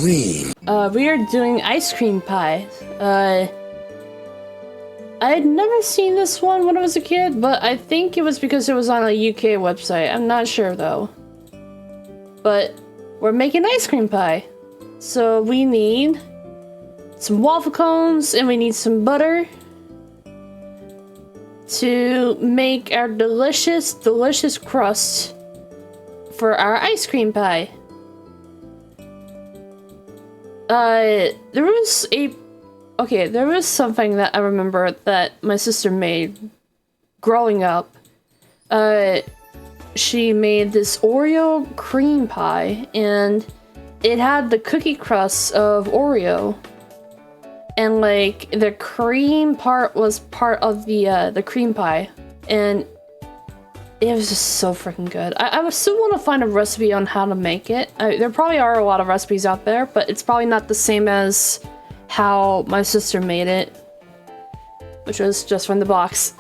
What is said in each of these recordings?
cream. We are doing ice cream pie. I had never seen this one when I was a kid, but I think it was because it was on a UK website. I'm not sure though. But we're making ice cream pie. So we need some waffle cones and we need some butter to make our delicious, delicious crust for our ice cream pie. There was something that I remember that my sister made growing up. She made this Oreo cream pie, and it had the cookie crust of Oreo. And like the cream part was part of the cream pie, and it was just so freaking good. I still want to find a recipe on how to make it. There probably are a lot of recipes out there, but it's probably not the same as how my sister made it, which was just from the box.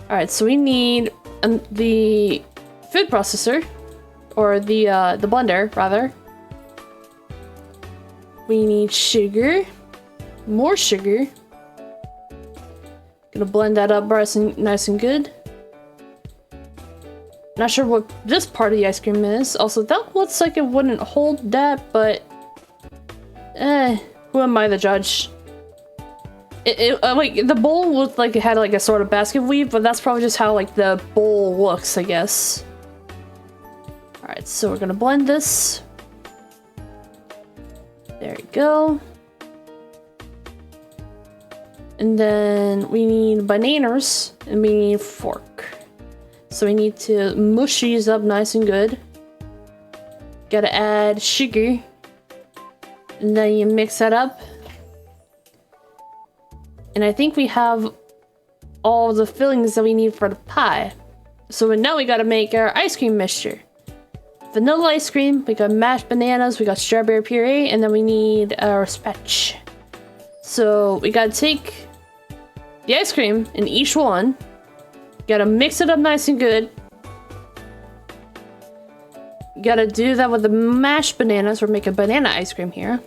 Alright, so we need the food processor, or the blender, rather. We need sugar, more sugar. Gonna blend that up nice and good. Not sure what this part of the ice cream is. Also, that looks like it wouldn't hold that, but who am I to judge? Like the bowl looked like it had like a sort of basket weave, but that's probably just how like the bowl looks, I guess. All right, so we're gonna blend this. There you go. And then we need bananas and we need a fork. So we need to mush these up nice and good. Gotta add sugar. And then you mix that up. And I think we have all the fillings that we need for the pie. So now we gotta make our ice cream mixture. Vanilla ice cream, we got mashed bananas, we got strawberry puree, and then we need our spatch. So we gotta take the ice cream in each one. Gotta mix it up nice and good. Gotta do that with the mashed bananas. We're making banana ice cream here.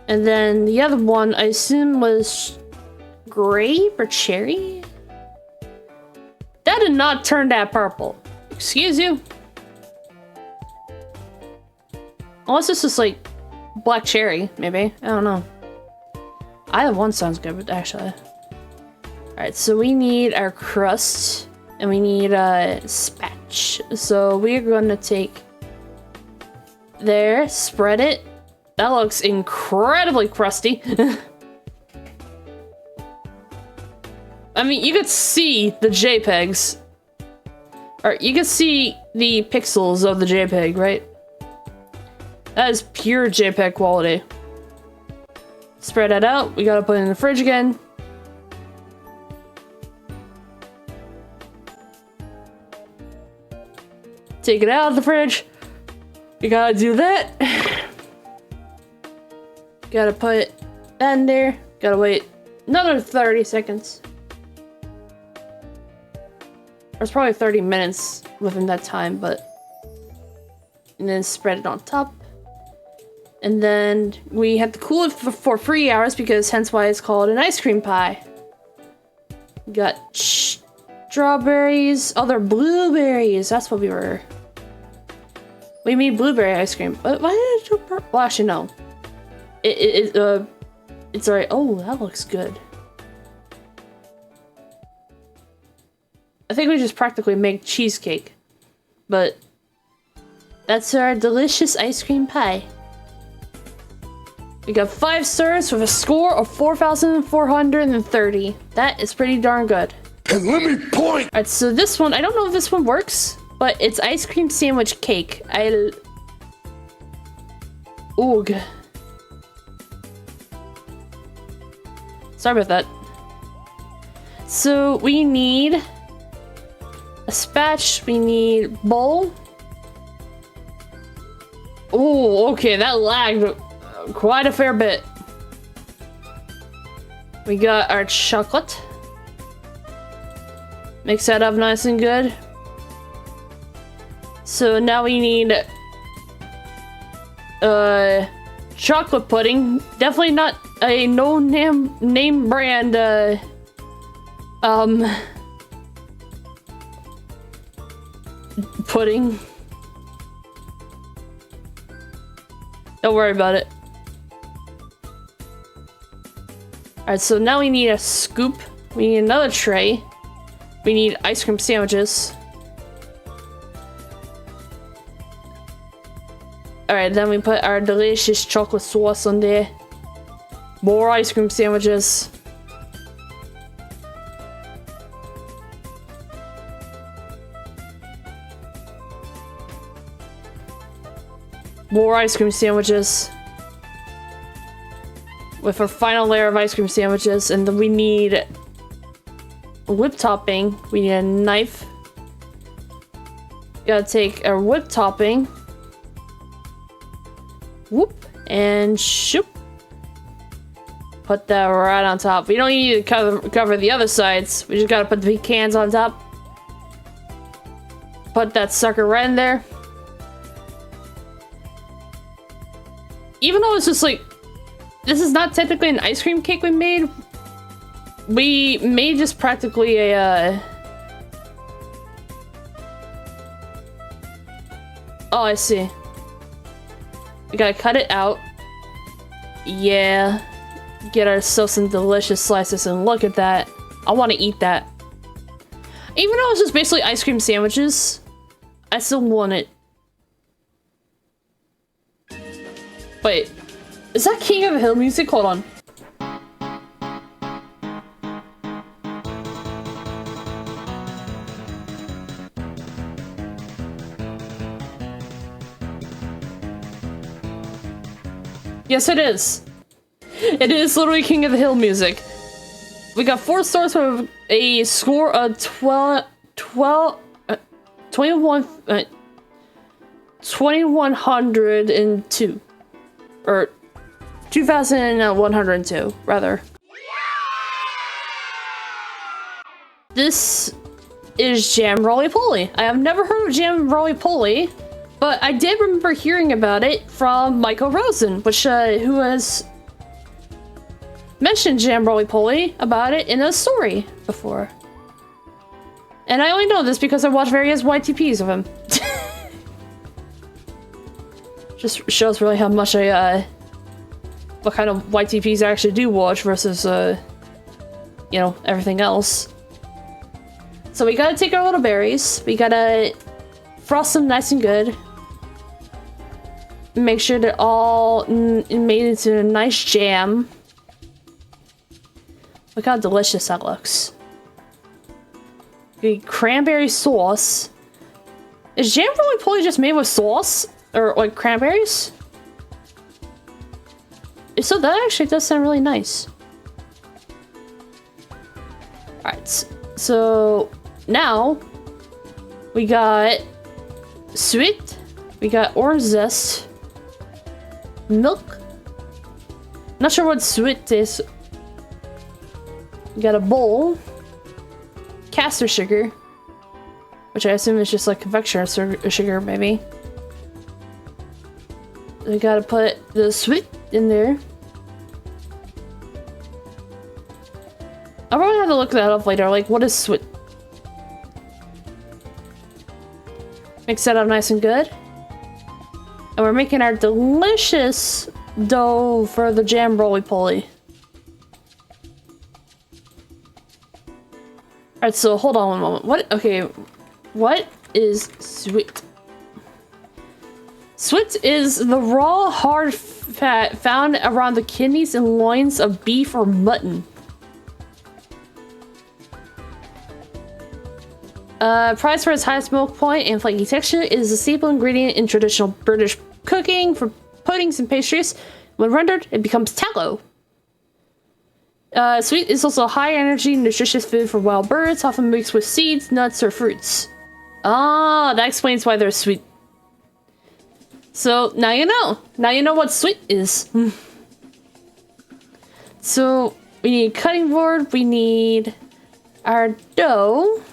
And then the other one, I assume, was grape or cherry? That did not turn that purple. Excuse you? Unless this is like black cherry, maybe. I don't know. Either one sounds good, actually. Alright, so we need our crust, and we need a spatch. So we're gonna take there, spread it. That looks incredibly crusty. I mean, you could see the JPEGs. Or you can see the pixels of the JPEG, right? That is pure JPEG quality. Spread that out. We gotta put it in the fridge again. Take it out of the fridge. You gotta do that. Gotta put that in there. Gotta wait another 30 seconds. There's probably 30 minutes within that time, but... And then spread it on top. And then we have to cool it for 3 hours, because hence why it's called an ice cream pie. Got strawberries. Oh, they're blueberries. That's what we were... We made blueberry ice cream. But why did it do purple? Well, actually, no. It's alright. Oh, that looks good. I think we just practically make cheesecake. But that's our delicious ice cream pie. We got 5 stars with a score of 4,430. That is pretty darn good. And let me point! Alright, so this one, I don't know if this one works, but it's ice cream sandwich cake. Oog. Sorry about that. So we need a spatch, we need bowl. Oh, okay, that lagged quite a fair bit. We got our chocolate. Mix that up nice and good. So now we need chocolate pudding. Definitely not a name brand pudding. Don't worry about it. Alright, so now we need a scoop. We need another tray. We need ice cream sandwiches. Alright, then we put our delicious chocolate sauce on there. More ice cream sandwiches. More ice cream sandwiches. With our final layer of ice cream sandwiches. And then we need whip topping. We need a knife. Gotta take our whip topping. Whoop. And shoop. Put that right on top. We don't need to cover the other sides. We just gotta put the pecans on top. Put that sucker right in there. Even though it's just like, this is not technically an ice cream cake we made just practically a, oh, I see. We gotta cut it out. Yeah. Get ourselves some delicious slices, and look at that. I want to eat that. Even though it's just basically ice cream sandwiches, I still want it. Wait, is that King of the Hill music? Hold on. Yes, it is. It is literally King of the Hill music. We got 4 stars with a score of 2102. Or 2102, rather. This is Jam Roly Poly. I have never heard of Jam Roly Poly, but I did remember hearing about it from Michael Rosen, which who has mentioned Jam Roly Poly about it in a story before. And I only know this because I watched various YTPs of him. Just shows really how much I, what kind of YTPs I actually do watch versus, you know, everything else. So we gotta take our little berries. We gotta frost them nice and good. Make sure they're all made into a nice jam. Look how delicious that looks. The cranberry sauce. Is Jam Roly Poly just made with sauce? Or like cranberries? If so, that actually does sound really nice. Alright, so now we got sweet, we got orange zest, milk. Not sure what sweet is. We got a bowl, caster sugar, which I assume is just like confectioner sugar, maybe. We gotta put the sweet in there. I'll probably have to look that up later. Like, what is sweet? Mix that up nice and good. And we're making our delicious dough for the Jam Roly Poly. Alright, so hold on one moment. What is sweet? Sweet is the raw, hard fat found around the kidneys and loins of beef or mutton. Prized for its highest milk point and flaky texture, it is a staple ingredient in traditional British cooking for puddings and pastries. When rendered, it becomes tallow. Sweet is also a high-energy, nutritious food for wild birds, often mixed with seeds, nuts, or fruits. Ah, that explains why they're sweet. So, now you know. Now you know what sweet is. So, we need a cutting board, we need our dough,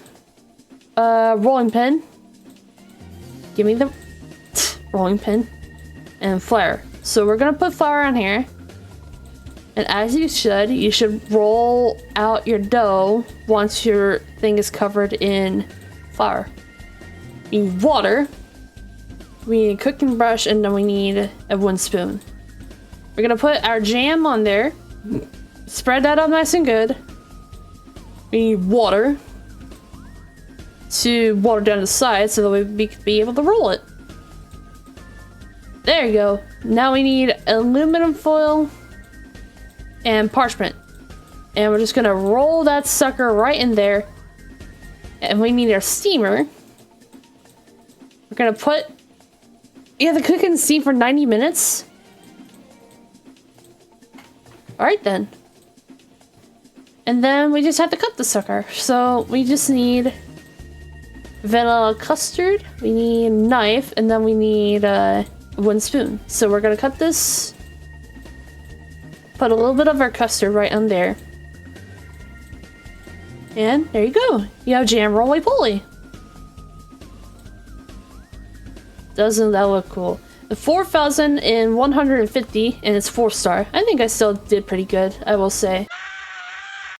rolling pin, give me the rolling pin and flour. So we're gonna put flour on here. And as you should roll out your dough once your thing is covered in flour. We need water. We need a cooking brush, and then we need a wooden spoon. We're gonna put our jam on there. Spread that up nice and good. We need water to water down the sides so that we can be able to roll it. There you go. Now we need aluminum foil and parchment. And we're just gonna roll that sucker right in there. And we need our steamer. We're gonna put... You have to cook and steam for 90 minutes? Alright then. And then we just have to cut the sucker. So we just need vanilla custard, we need a knife, and then we need a wooden spoon. So we're gonna cut this. Put a little bit of our custard right on there. And there you go. You have jam roly-poly. Doesn't that look cool? The 4,150 and it's 4-star. I think I still did pretty good, I will say.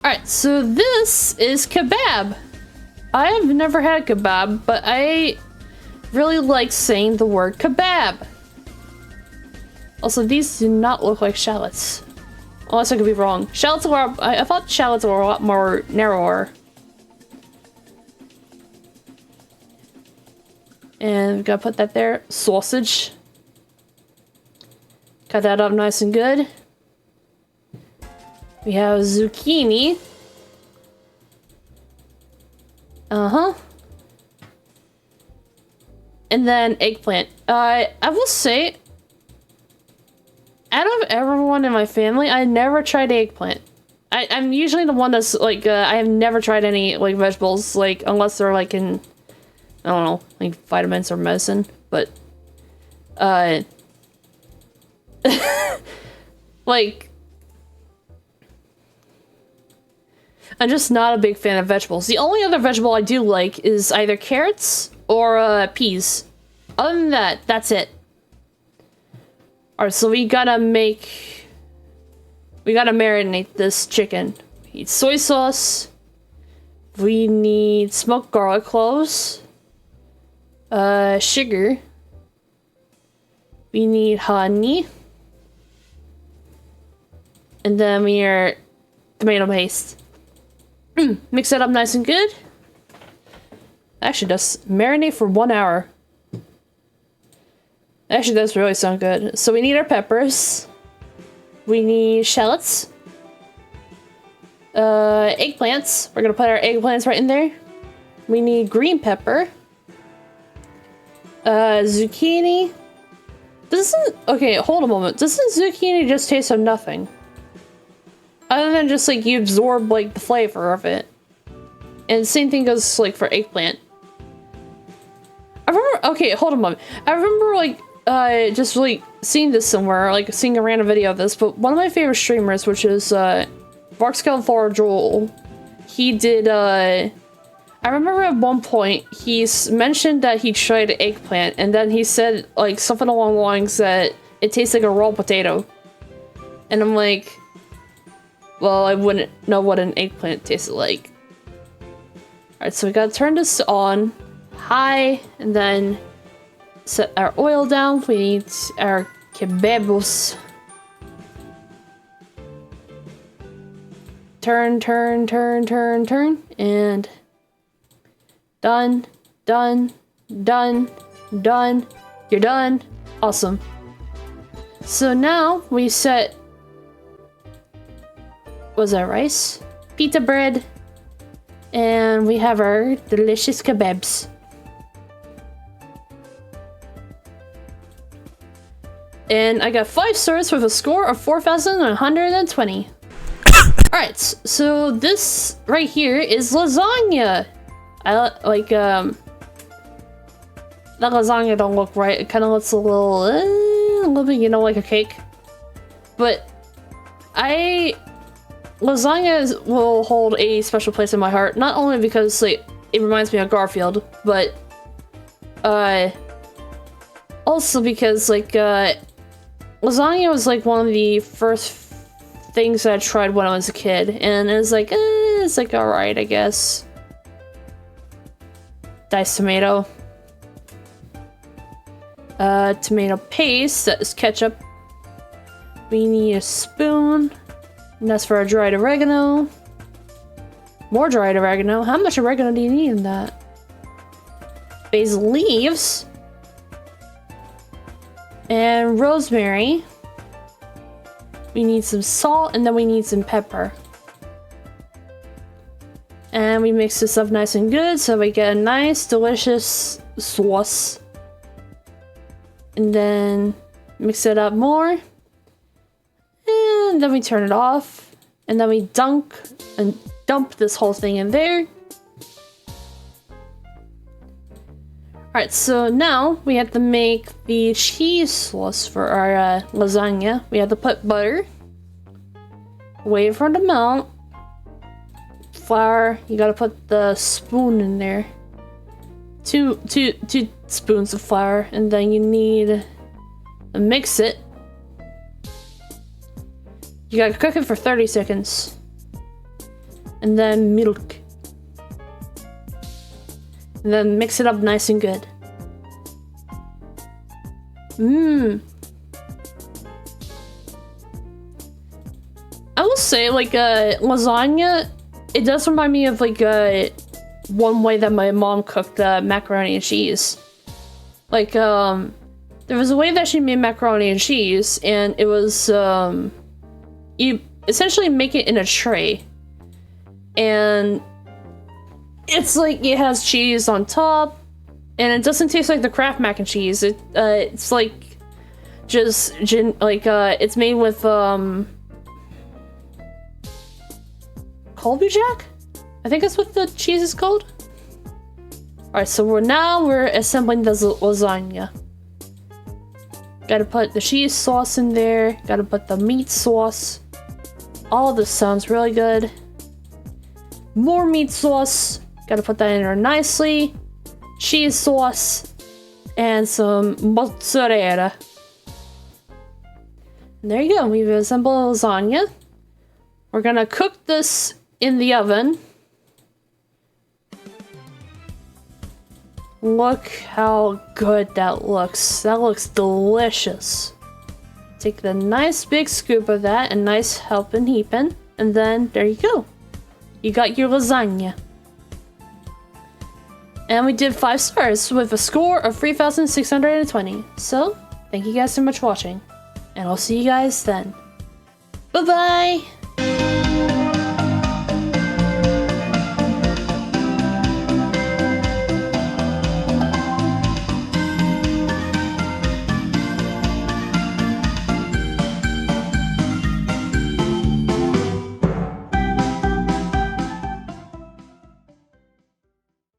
Alright, so this is kebab. I have never had kebab, but I really like saying the word kebab. Also, these do not look like shallots. Unless I could be wrong. Shallots were... I thought shallots were a lot more narrower. And we gotta put that there. Sausage. Cut that up nice and good. We have zucchini. Uh-huh. And then eggplant. I will say, out of everyone in my family, I never tried eggplant. I'm usually the one that's like, I have never tried any like vegetables, like unless they're like in, I don't know, like vitamins or medicine, but, like, I'm just not a big fan of vegetables. The only other vegetable I do like is either carrots or peas. Other than that, that's it. Alright, so we gotta marinate this chicken. We need soy sauce. We need smoked garlic cloves. Sugar. We need honey. And then we are tomato paste. Mix that up nice and good. Actually, just marinate for 1 hour. Actually, does really sound good. So we need our peppers. We need shallots. Eggplants. We're gonna put our eggplants right in there. We need green pepper. Zucchini. Okay, hold a moment. Doesn't zucchini just taste of nothing? Other than just like you absorb like the flavor of it. And the same thing goes like for eggplant. I remember, okay, hold on a moment. I remember like just like seeing this somewhere, like seeing a random video of this, but one of my favorite streamers, which is Barkscale4 Joel, he did I remember at one point he's mentioned that he tried eggplant, and then he said like something along the lines that it tastes like a raw potato. And I'm like, well, I wouldn't know what an eggplant tasted like. Alright, so we gotta turn this on high, and then set our oil down. We need our kebabs. Turn, turn, turn, turn, turn, and done, done, done, done. You're done. Awesome. So now we set, was that rice? Pita bread. And we have our delicious kebabs. And I got 5 stars with a score of 4,120. Alright, so this right here is lasagna. I like, that lasagna don't look right. It kind of looks a little bit, you know, like a cake. But lasagna will hold a special place in my heart, not only because like it reminds me of Garfield, but Also because, like, lasagna was, like, one of the first things that I tried when I was a kid. And it was like, it's, like, alright, I guess. Diced tomato. Tomato paste, that is ketchup. We need a spoon. And that's for our dried oregano. More dried oregano. How much oregano do you need in that? Basil leaves. And rosemary. We need some salt and then we need some pepper. And we mix this up nice and good so we get a nice, delicious sauce. And then mix it up more. And then we turn it off. And then we dump this whole thing in there. Alright, so now we have to make the cheese sauce for our lasagna. We have to put butter. Wait for it to melt. Flour. You gotta put the spoon in there. Two spoons of flour. And then you need to mix it. You gotta cook it for 30 seconds. And then milk. And then mix it up nice and good. I will say, like, lasagna, it does remind me of, like, one way that my mom cooked macaroni and cheese. Like, there was a way that she made macaroni and cheese, and it was, you essentially make it in a tray. And it's like it has cheese on top, and it doesn't taste like the Kraft mac and cheese. It's like just it's made with Colby Jack? I think that's what the cheese is called. Alright, so we're assembling the lasagna. Gotta put the cheese sauce in there, gotta put the meat sauce. All this sounds really good. More meat sauce. Gotta put that in there nicely. Cheese sauce. And some mozzarella. And there you go. We've assembled lasagna. We're gonna cook this in the oven. Look how good that looks. That looks delicious. Take the nice big scoop of that and nice helping heaping. And then there you go. You got your lasagna. And we did 5 stars with a score of 3,620. So, thank you guys so much for watching. And I'll see you guys then. Bye-bye!